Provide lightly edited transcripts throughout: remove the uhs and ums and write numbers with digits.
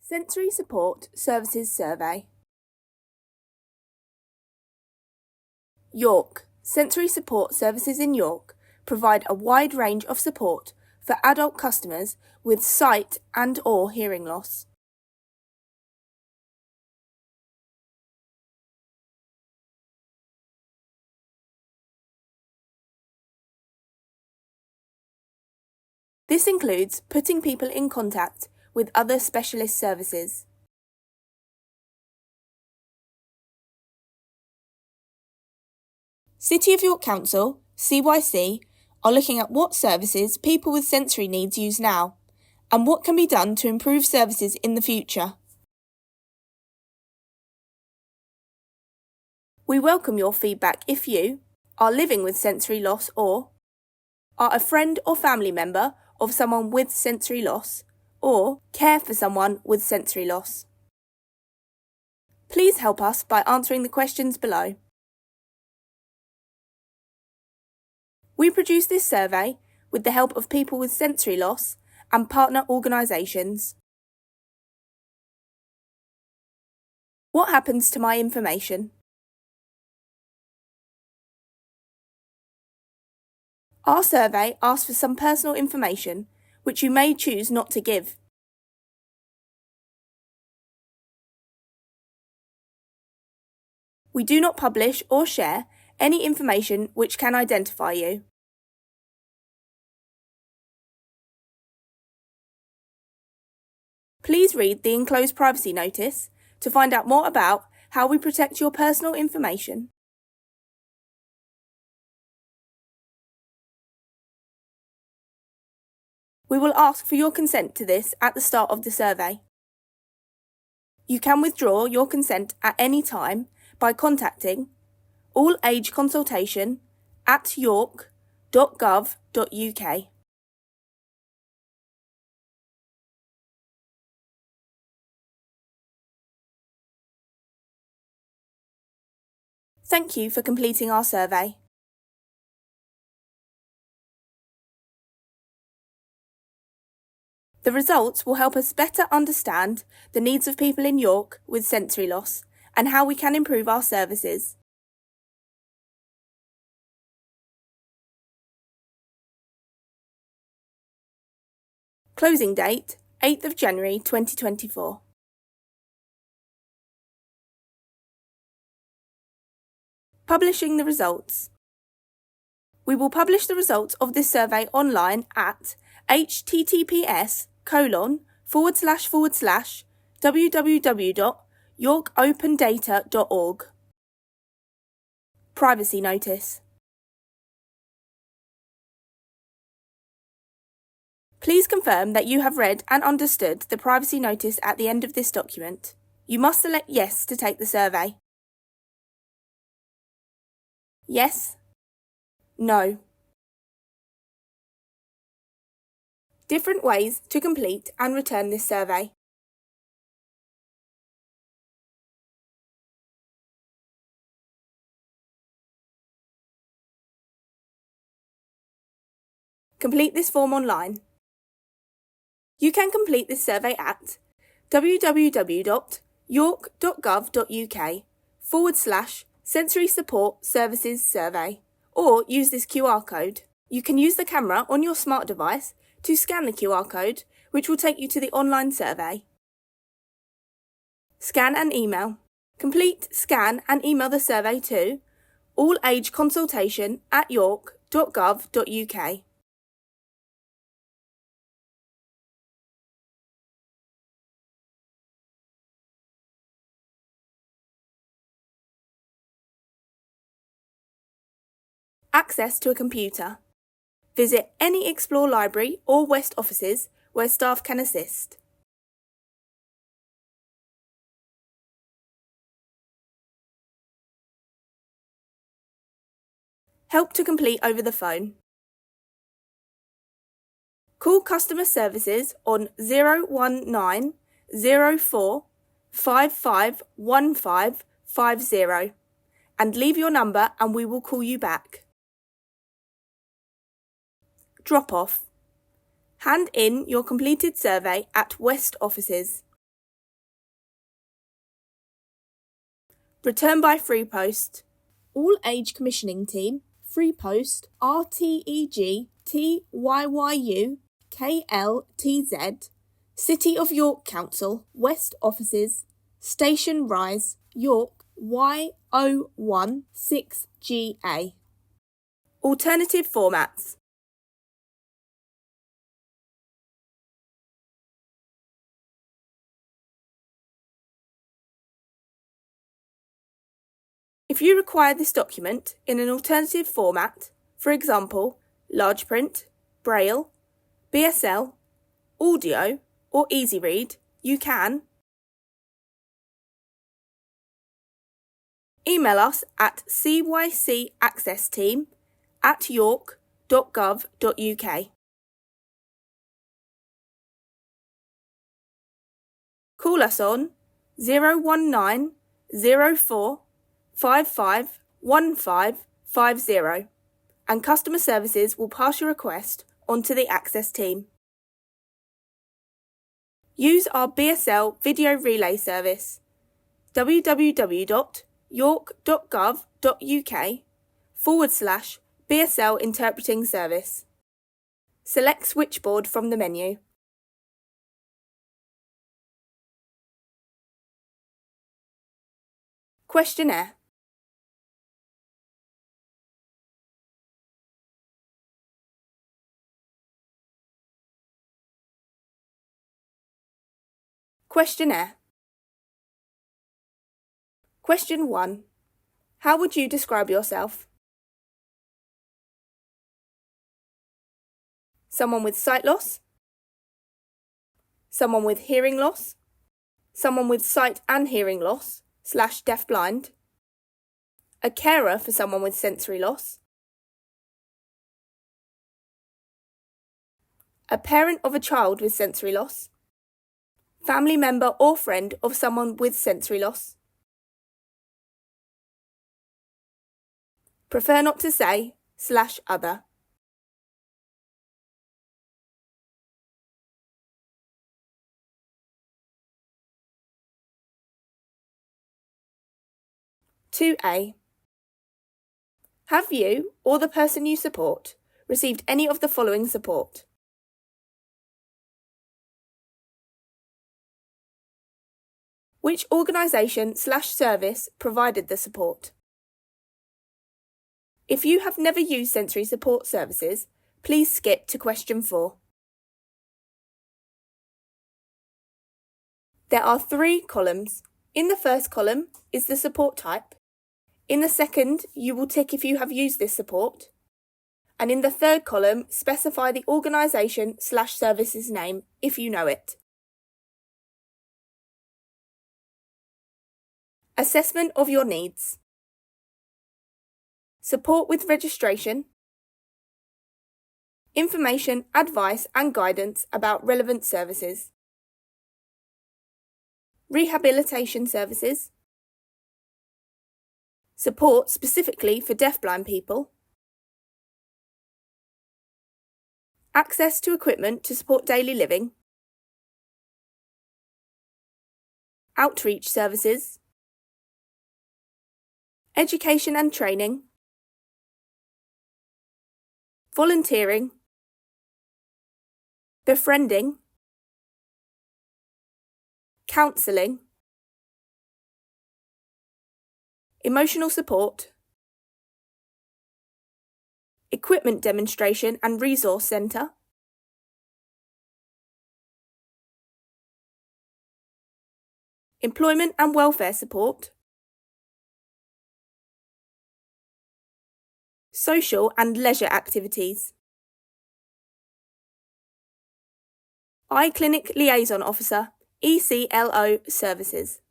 Sensory Support Services Survey. York. Sensory support services in York provide a wide range of support for adult customers with sight and/or hearing loss. This includes putting people in contact with other specialist services. City of York Council, CYC, are looking at what services people with sensory needs use now and what can be done to improve services in the future. We welcome your feedback if you are living with sensory loss or are a friend or family member of someone with sensory loss or care for someone with sensory loss. Please help us by answering the questions below. We produce this survey with the help of people with sensory loss and partner organisations. What happens to my information? Our survey asks for some personal information which you may choose not to give. We do not publish or share any information which can identify you. Please read the enclosed privacy notice to find out more about how we protect your personal information. We will ask for your consent to this at the start of the survey. You can withdraw your consent at any time by contacting allageconsultation@york.gov.uk. Thank you for completing our survey. The results will help us better understand the needs of people in York with sensory loss and how we can improve our services. Closing date, 8th of January 2024. Publishing the results. We will publish the results of this survey online at https://www.yorkopendata.org. Privacy notice. Please confirm that you have read and understood the privacy notice at the end of this document. You must select yes to take the survey. Yes. No. Different ways to complete and return this survey. Complete this form online. You can complete this survey at www.york.gov.uk/sensory support services survey or use this QR code. You can use the camera on your smart device to scan the QR code, which will take you to the online survey. Scan and email. Complete, scan and email the survey to allageconsultation@york.gov.uk. Access to a computer. Visit any Explore library or West offices where staff can assist. Help to complete over the phone. Call customer services on 019 04 551550 and leave your number and we will call you back. Drop-off. Hand in your completed survey at West offices. Return by free post. All age commissioning team, free post, RTEG TYYU KLTZ, City of York Council, West Offices, Station Rise, York Y016GA. Alternative formats. If you require this document in an alternative format, for example, large print, Braille, BSL, audio, or easy read, you can email us at cycaccessteam@york.gov.uk. Call us on 019 04 55 1550 and customer services will pass your request on to the Access team. Use our BSL video relay service www.york.gov.uk/BSL interpreting service. Select switchboard from the menu. Questionnaire. Questionnaire. Question 1. How would you describe yourself? Someone with sight loss? Someone with hearing loss? Someone with sight and hearing loss / deafblind? A carer for someone with sensory loss? A parent of a child with sensory loss? Family member or friend of someone with sensory loss? Prefer not to say / other. (2A). Have you, or the person you support, received any of the following support? Which organisation / service provided the support? If you have never used sensory support services, please skip to question 4. There are 3 columns. In the first column is the support type. In the second, you will tick if you have used this support. And in the third column, specify the organisation / service's name if you know it. Assessment of your needs. Support with registration. Information, advice and guidance about relevant services. Rehabilitation services. Support specifically for deafblind people. Access to equipment to support daily living. Outreach services. Education and training. Volunteering. Befriending. Counselling. Emotional support. Equipment demonstration and resource centre. Employment and welfare support. Social and leisure activities. Eye Clinic Liaison Officer, ECLO services.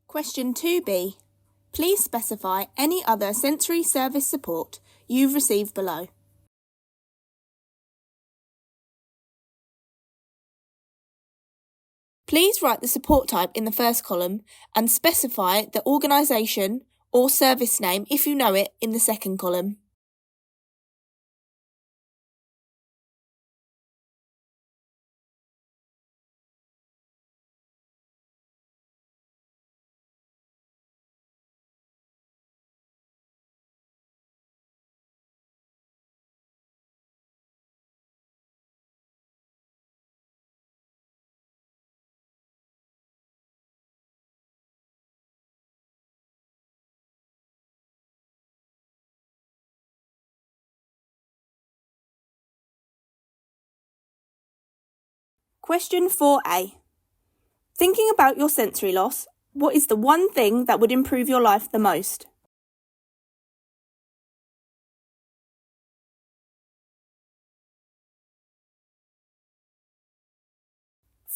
Question 2B. Please specify any other sensory service support you've received below. Please write the support type in the first column and specify the organisation or service name if you know it in the second column. Question 4A. Thinking about your sensory loss, what is the one thing that would improve your life the most?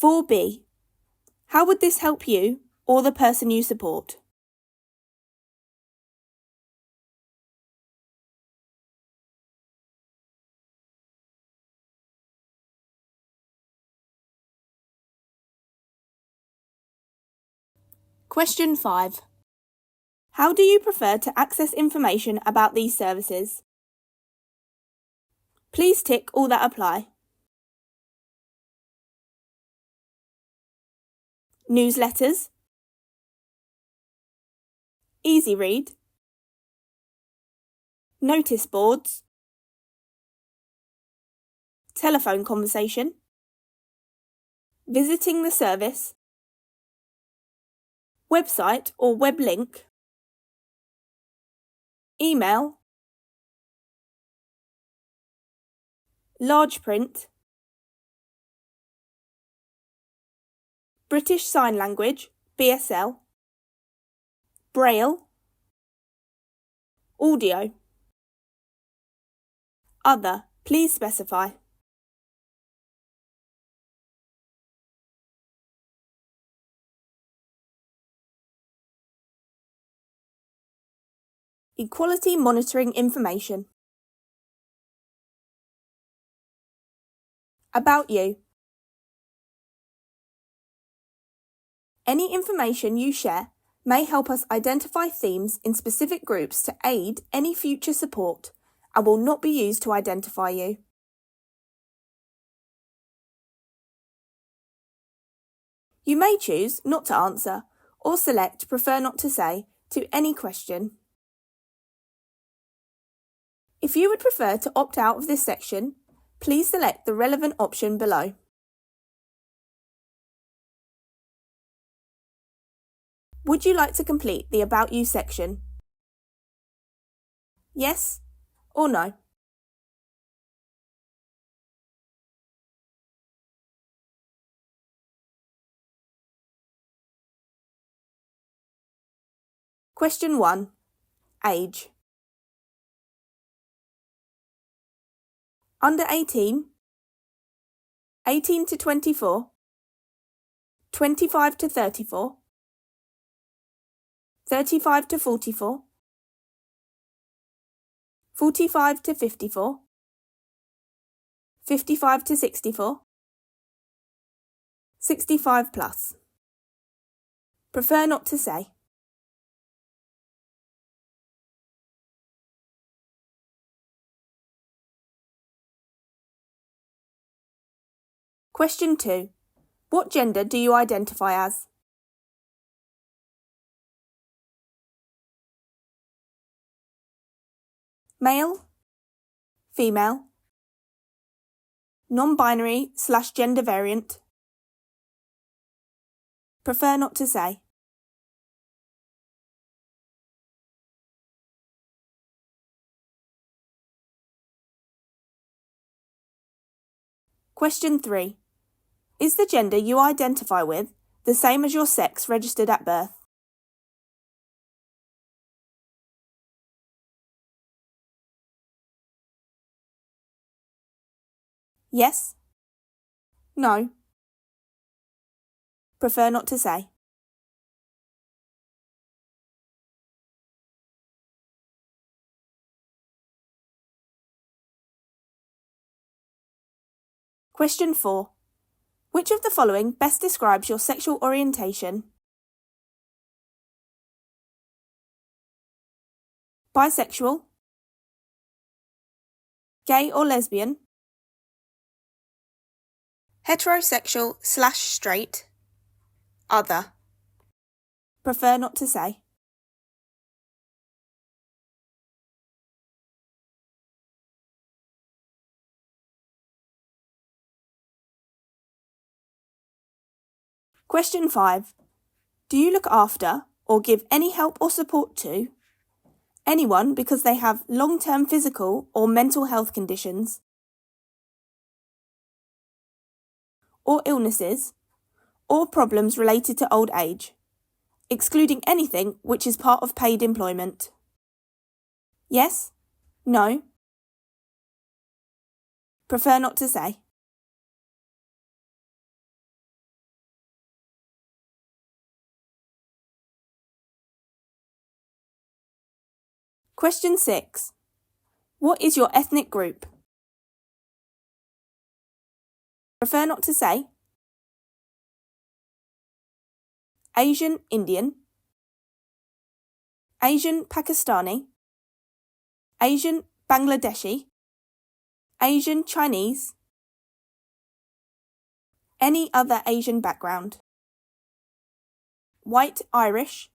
(4B). How would this help you or the person you support? Question 5. How do you prefer to access information about these services? Please tick all that apply. Newsletters, easy read, notice boards, telephone conversation, visiting the service, website or web link, email, large print, British Sign Language, BSL, Braille, audio. Other, please specify. Equality monitoring information. About you. Any information you share may help us identify themes in specific groups to aid any future support and will not be used to identify you. You may choose not to answer or select Prefer Not to Say to any question. If you would prefer to opt out of this section, please select the relevant option below. Would you like to complete the About You section? Yes or no? Question 1. Age. Under 18, 18 to 24, 25 to 34, 35 to 44, 45 to 54, 55 to 64, 65 plus. Prefer not to say. Question 2. What gender do you identify as? Male, female, non-binary/gender variant. Prefer not to say. Question 3. Is the gender you identify with the same as your sex registered at birth? Yes? No? Prefer not to say. Question 4. Which of the following best describes your sexual orientation? Bisexual, gay or lesbian, heterosexual/straight, other. Prefer not to say. Question 5. Do you look after or give any help or support to anyone because they have long-term physical or mental health conditions, or illnesses, or problems related to old age, excluding anything which is part of paid employment? Yes? No? Prefer not to say? Question 6. What is your ethnic group? Prefer not to say? Asian Indian, Asian Pakistani, Asian Bangladeshi, Asian Chinese, any other Asian background, White Irish,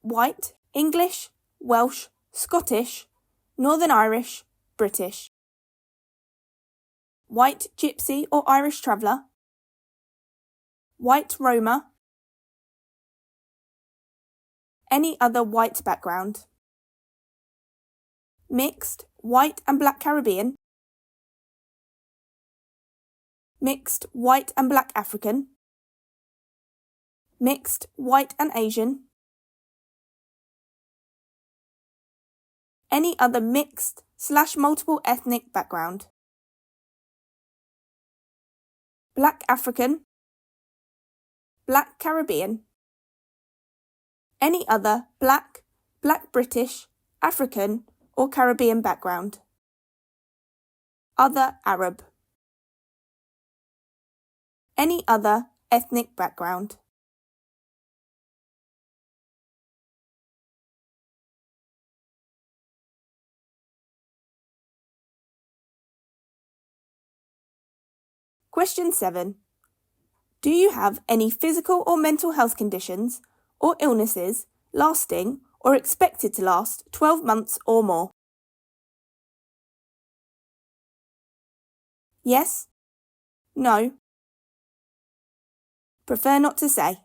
White English, Welsh, Scottish, Northern Irish, British, White Gypsy or Irish Traveller, White Roma, any other white background, Mixed White and Black Caribbean, Mixed White and Black African, Mixed White and Asian, any other mixed/multiple ethnic background, Black African, Black Caribbean, any other Black, Black British, African or Caribbean background, other Arab, any other ethnic background. Question 7. Do you have any physical or mental health conditions or illnesses lasting or expected to last 12 months or more? Yes? No? Prefer not to say?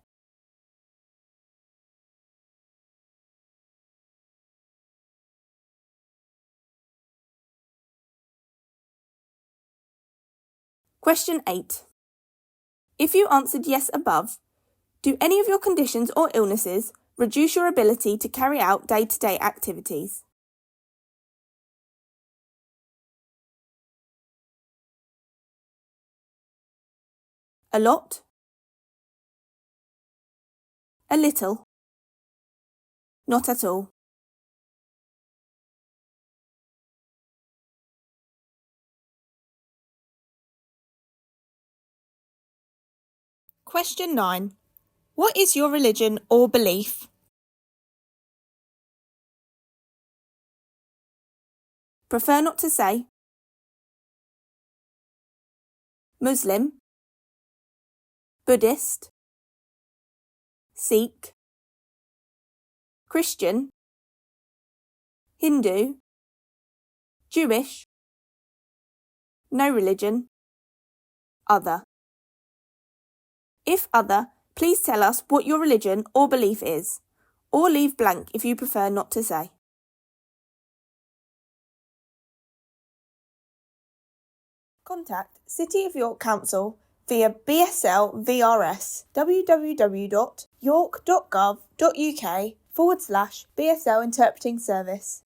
Question 8. If you answered yes above, do any of your conditions or illnesses reduce your ability to carry out day-to-day activities? A lot? A little? Not at all? Question 9. What is your religion or belief? Prefer not to say? Muslim, Buddhist, Sikh, Christian, Hindu, Jewish, no religion, other. If other, please tell us what your religion or belief is, or leave blank if you prefer not to say. Contact City of York Council via BSL VRS www.york.gov.uk/BSL Interpreting Service.